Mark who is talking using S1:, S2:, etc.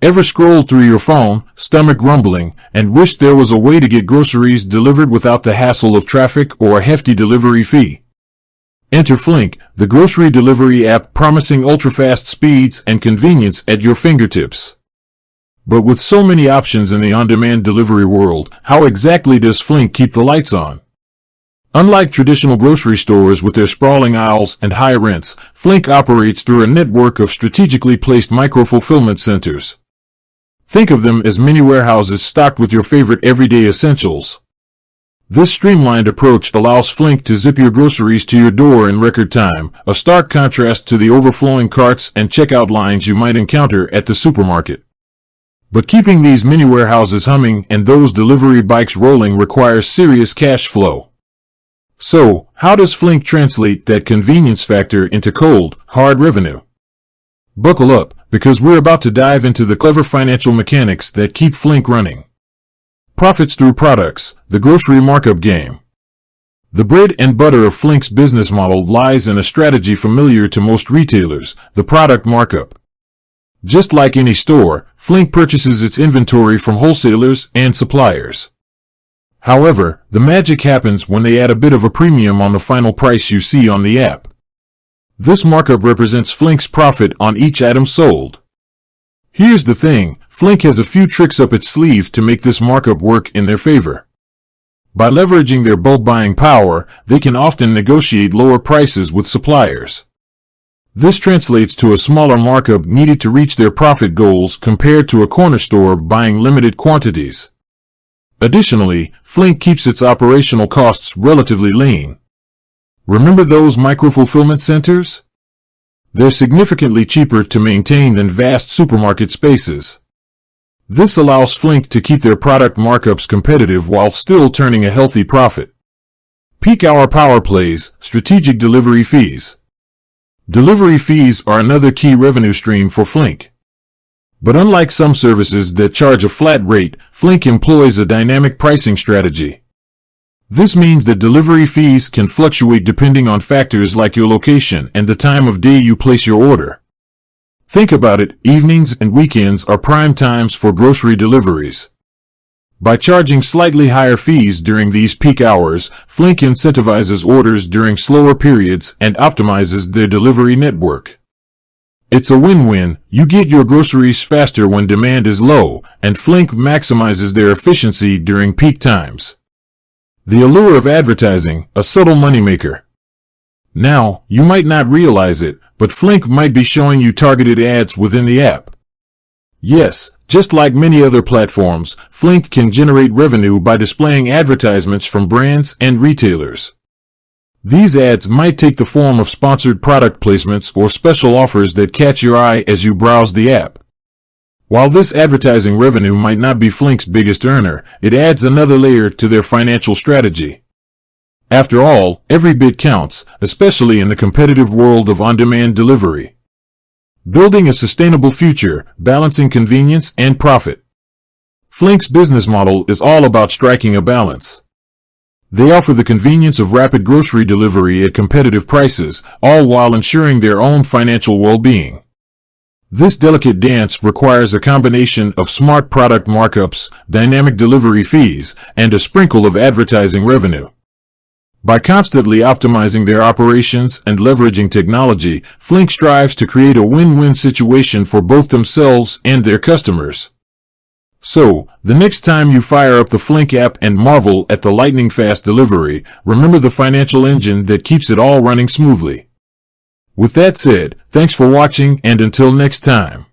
S1: Ever scrolled through your phone, stomach rumbling, and wished there was a way to get groceries delivered without the hassle of traffic or a hefty delivery fee? Enter Flink, the grocery delivery app promising ultra-fast speeds and convenience at your fingertips. But with so many options in the on-demand delivery world, how exactly does Flink keep the lights on? Unlike traditional grocery stores with their sprawling aisles and high rents, Flink operates through a network of strategically placed micro-fulfillment centers. Think of them as mini warehouses stocked with your favorite everyday essentials. This streamlined approach allows Flink to zip your groceries to your door in record time, a stark contrast to the overflowing carts and checkout lines you might encounter at the supermarket. But keeping these mini warehouses humming and those delivery bikes rolling requires serious cash flow. So, how does Flink translate that convenience factor into cold, hard revenue? Buckle up, because we're about to dive into the clever financial mechanics that keep Flink running. Profits through products, the grocery markup game. The bread and butter of Flink's business model lies in a strategy familiar to most retailers, the product markup. Just like any store, Flink purchases its inventory from wholesalers and suppliers. However, the magic happens when they add a bit of a premium on the final price you see on the app. This markup represents Flink's profit on each item sold. Here's the thing, Flink has a few tricks up its sleeve to make this markup work in their favor. By leveraging their bulk buying power, they can often negotiate lower prices with suppliers. This translates to a smaller markup needed to reach their profit goals compared to a corner store buying limited quantities. Additionally, Flink keeps its operational costs relatively lean. Remember those micro-fulfillment centers? They're significantly cheaper to maintain than vast supermarket spaces. This allows Flink to keep their product markups competitive while still turning a healthy profit. Peak hour power plays, strategic delivery fees. Delivery fees are another key revenue stream for Flink. But unlike some services that charge a flat rate, Flink employs a dynamic pricing strategy. This means that delivery fees can fluctuate depending on factors like your location and the time of day you place your order. Think about it, evenings and weekends are prime times for grocery deliveries. By charging slightly higher fees during these peak hours, Flink incentivizes orders during slower periods and optimizes their delivery network. It's a win-win. You get your groceries faster when demand is low, and Flink maximizes their efficiency during peak times. The allure of advertising, a subtle moneymaker. Now, you might not realize it, but Flink might be showing you targeted ads within the app. Yes, just like many other platforms, Flink can generate revenue by displaying advertisements from brands and retailers. These ads might take the form of sponsored product placements or special offers that catch your eye as you browse the app. While this advertising revenue might not be Flink's biggest earner, it adds another layer to their financial strategy. After all, every bit counts, especially in the competitive world of on-demand delivery. Building a sustainable future, balancing convenience and profit. Flink's business model is all about striking a balance. They offer the convenience of rapid grocery delivery at competitive prices, all while ensuring their own financial well-being. This delicate dance requires a combination of smart product markups, dynamic delivery fees, and a sprinkle of advertising revenue. By constantly optimizing their operations and leveraging technology, Flink strives to create a win-win situation for both themselves and their customers. So, the next time you fire up the Flink app and marvel at the lightning-fast delivery, remember the financial engine that keeps it all running smoothly. With that said, thanks for watching, and until next time.